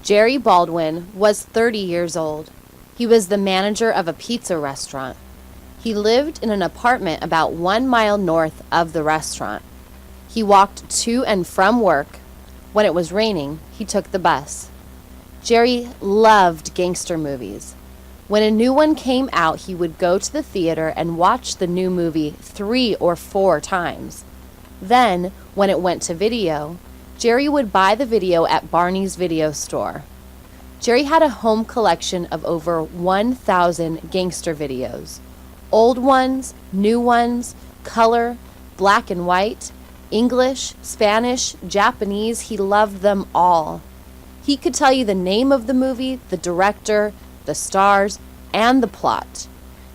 Jerry Baldwin was 30 years old. He was the manager of a pizza restaurant. He lived in an apartment about 1 mile north of the restaurant. He walked to and from work. When it was raining, he took the bus. Jerry loved gangster movies. When a new one came out, he would go to the theater and watch the new movie 3 or 4 times. Then, when it went to video, Jerry would buy the video at Barney's video store. Jerry had a home collection of over 1,000 gangster videos. Old ones, new ones, color, black and white, English, Spanish, Japanese, he loved them all. He could tell you the name of the movie, the director, the stars, and the plot.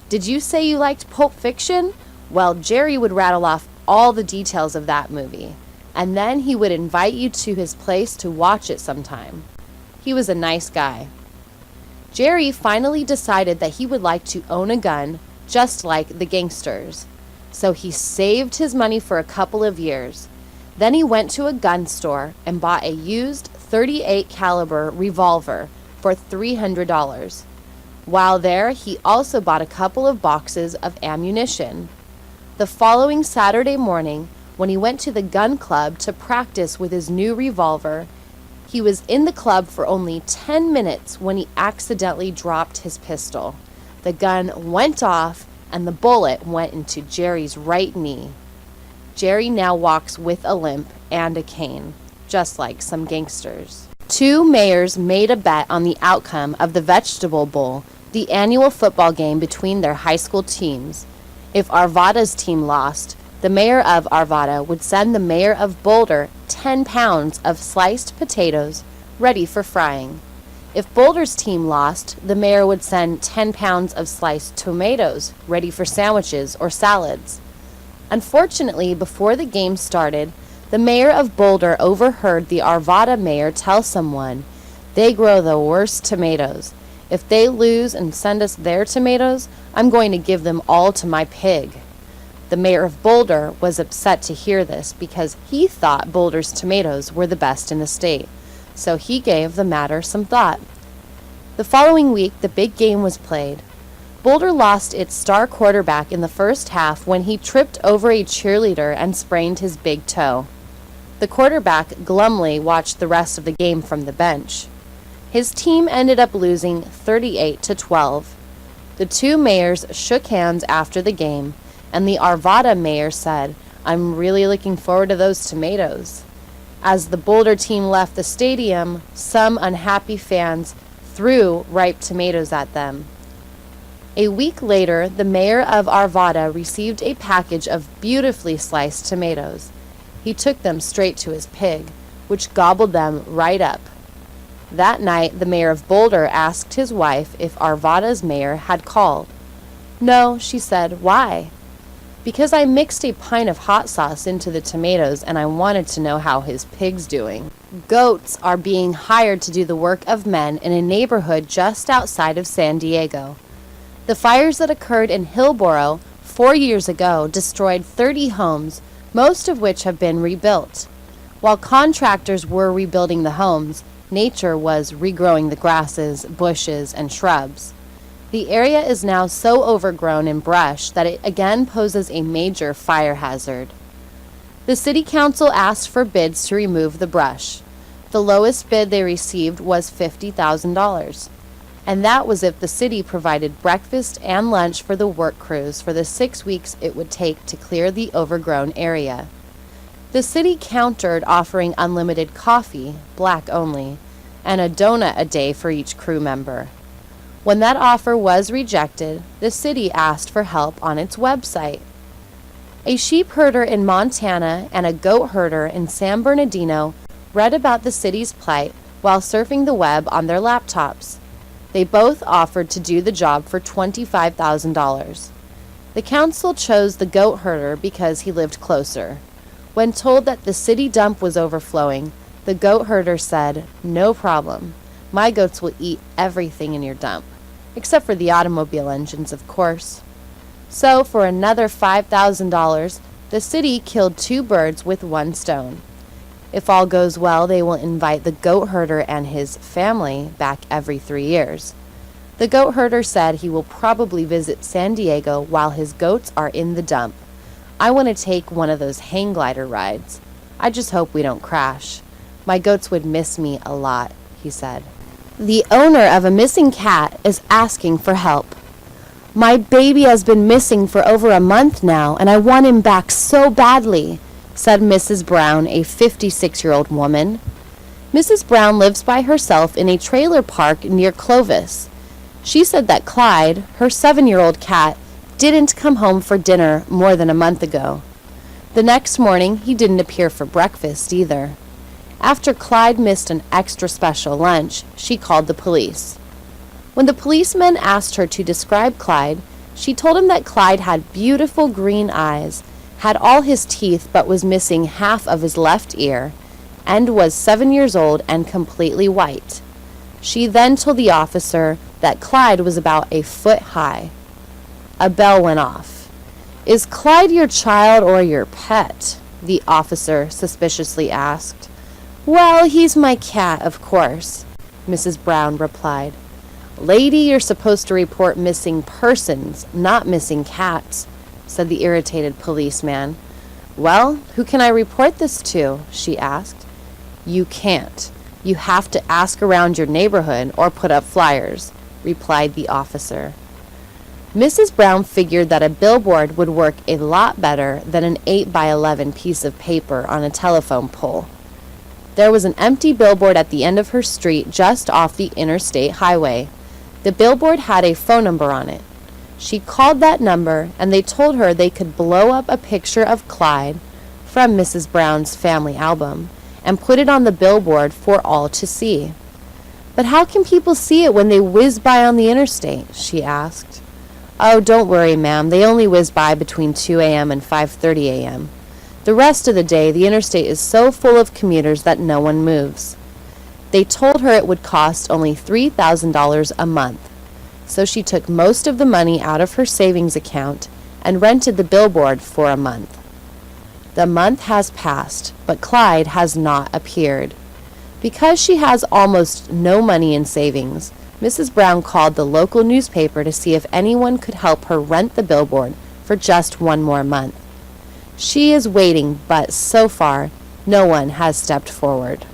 Did you say you liked Pulp Fiction? Well, Jerry would rattle off all the details of that movie, and then he would invite you to his place to watch it sometime. He was a nice guy. Jerry finally decided that he would like to own a gun, just like the gangsters. So he saved his money for a couple of years. Then he went to a gun store and bought a used .38 caliber revolver for $300. While there, he also bought a couple of boxes of ammunition. The following Saturday morning, when he went to the gun club to practice with his new revolver, he was in the club for only 10 minutes when he accidentally dropped his pistol. The gun went off and the bullet went into Jerry's right knee. Jerry now walks with a limp and a cane, just like some gangsters. 2 mayors made a bet on the outcome of the Vegetable Bowl, the annual football game between their high school teams. If Arvada's team lost, the mayor of Arvada would send the mayor of Boulder 10 pounds of sliced potatoes ready for frying. If Boulder's team lost, the mayor would send 10 pounds of sliced tomatoes ready for sandwiches or salads. Unfortunately, before the game started, the mayor of Boulder overheard the Arvada mayor tell someone, "They grow the worst tomatoes. If they lose and send us their tomatoes, I'm going to give them all to my pig." The mayor of Boulder was upset to hear this because he thought Boulder's tomatoes were the best in the state, so he gave the matter some thought. The following week, the big game was played. Boulder lost its star quarterback in the first half when he tripped over a cheerleader and sprained his big toe. The quarterback glumly watched the rest of the game from the bench. His team ended up losing 38-12. The 2 mayors shook hands after the game, and the Arvada mayor said, "I'm really looking forward to those tomatoes." As the Boulder team left the stadium, some unhappy fans threw ripe tomatoes at them. A week later, the mayor of Arvada received a package of beautifully sliced tomatoes. He took them straight to his pig, which gobbled them right up. That night, the mayor of Boulder asked his wife if Arvada's mayor had called. "No," she said. "Why?" "Because I mixed a pint of hot sauce into the tomatoes and I wanted to know how his pig's doing." Goats are being hired to do the work of men in a neighborhood just outside of San Diego. The fires that occurred in Hillsboro 4 years ago destroyed 30 homes, most of which have been rebuilt. While contractors were rebuilding the homes, nature was regrowing the grasses, bushes, and shrubs. The area is now so overgrown in brush that it again poses a major fire hazard. The city council asked for bids to remove the brush. The lowest bid they received was $50,000. And that was if the city provided breakfast and lunch for the work crews for the 6 weeks it would take to clear the overgrown area. The city countered offering unlimited coffee, black only, and a donut a day for each crew member. When that offer was rejected, the city asked for help on its website. A sheep herder in Montana and a goat herder in San Bernardino read about the city's plight while surfing the web on their laptops. They both offered to do the job for $25,000. The council chose the goat herder because he lived closer. When told that the city dump was overflowing, the goat herder said, "No problem. My goats will eat everything in your dump, except for the automobile engines, of course." So, for another $5,000, the city killed 2 birds with 1 stone. If all goes well, they will invite the goat herder and his family back every 3 years. The goat herder said he will probably visit San Diego while his goats are in the dump. I want to take one of those hang glider rides. I just hope we don't crash. My goats would miss me a lot, he said. The owner of a missing cat is asking for help. My baby has been missing for over a month now, and I want him back so badly, said Mrs. Brown, a 56-year-old woman. Mrs. Brown lives by herself in a trailer park near Clovis. She said that Clyde, her 7-year-old cat, didn't come home for dinner more than a month ago. The next morning, he didn't appear for breakfast either. After Clyde missed an extra special lunch, she called the police. When the policeman asked her to describe Clyde, she told him that Clyde had beautiful green eyes, had all his teeth but was missing half of his left ear, and was 7 years old and completely white. She then told the officer that Clyde was about a foot high. A bell went off. Is Clyde your child or your pet? The officer suspiciously asked. Well, he's my cat, of course, Mrs. Brown replied. Lady, you're supposed to report missing persons, not missing cats, said the irritated policeman. Well, who can I report this to? She asked. You can't. You have to ask around your neighborhood or put up flyers, replied the officer. Mrs. Brown figured that a billboard would work a lot better than an 8x11 piece of paper on a telephone pole. There was an empty billboard at the end of her street just off the interstate highway. The billboard had a phone number on it. She called that number, and they told her they could blow up a picture of Clyde from Mrs. Brown's family album and put it on the billboard for all to see. But how can people see it when they whiz by on the interstate? She asked. Oh, don't worry, ma'am. They only whiz by between 2 a.m. and 5:30 a.m. The rest of the day, the interstate is so full of commuters that no one moves. They told her it would cost only $3,000 a month, so she took most of the money out of her savings account and rented the billboard for a month. The month has passed, but Clyde has not appeared. Because she has almost no money in savings, Mrs. Brown called the local newspaper to see if anyone could help her rent the billboard for just one more month. She is waiting, but so far, no one has stepped forward.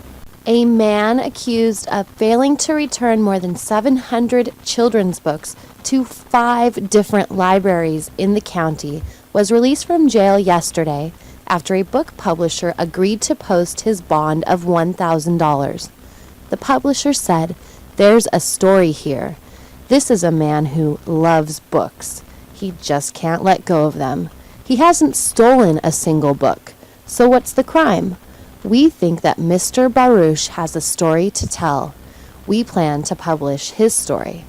A man accused of failing to return more than 700 children's books to 5 different libraries in the county was released from jail yesterday after a book publisher agreed to post his bond of $1,000. The publisher said, "There's a story here. This is a man who loves books. He just can't let go of them. He hasn't stolen a single book. So what's the crime? We think that Mr. Baruch has a story to tell. We plan to publish his story."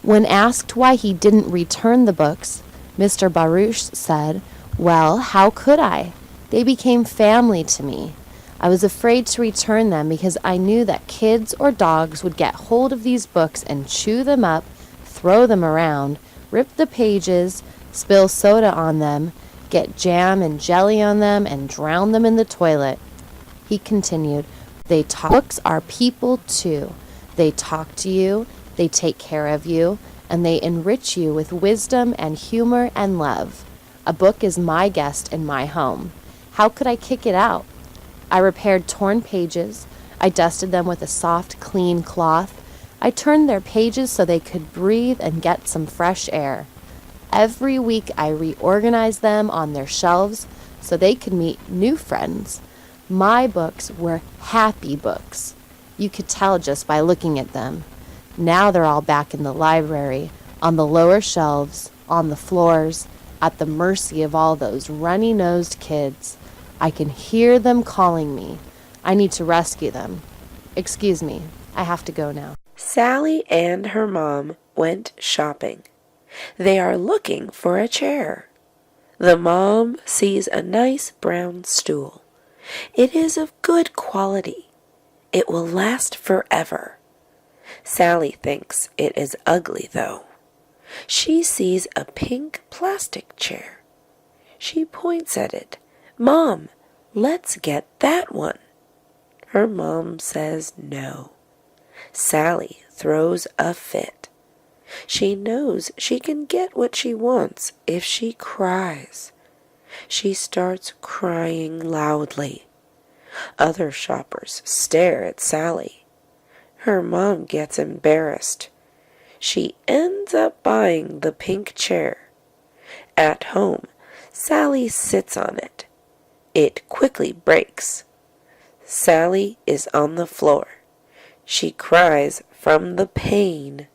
When asked why he didn't return the books, Mr. Baruch said, "Well, how could I? They became family to me. I was afraid to return them because I knew that kids or dogs would get hold of these books and chew them up, throw them around, rip the pages, spill soda on them, get jam and jelly on them, and drown them in the toilet." He continued, Books are people too. They talk to you, they take care of you, and they enrich you with wisdom and humor and love. A book is my guest in my home. How could I kick it out? I repaired torn pages. I dusted them with a soft, clean cloth. I turned their pages so they could breathe and get some fresh air. Every week I reorganized them on their shelves so they could meet new friends. My books were happy books. You could tell just by looking at them. Now they're all back in the library, on the lower shelves, on the floors, at the mercy of all those runny-nosed kids. I can hear them calling me. I need to rescue them. Excuse me, I have to go now. Sally and her mom went shopping. They are looking for a chair. The mom sees a nice brown stool. It is of good quality. It will last forever. Sally thinks it is ugly, though. She sees a pink plastic chair. She points at it. "Mom, let's get that one." Her mom says no. Sally throws a fit. She knows she can get what she wants if she cries. She starts crying loudly. Other shoppers stare at Sally. Her mom gets embarrassed. She ends up buying the pink chair. At home, Sally sits on it. It quickly breaks. Sally is on the floor. She cries from the pain.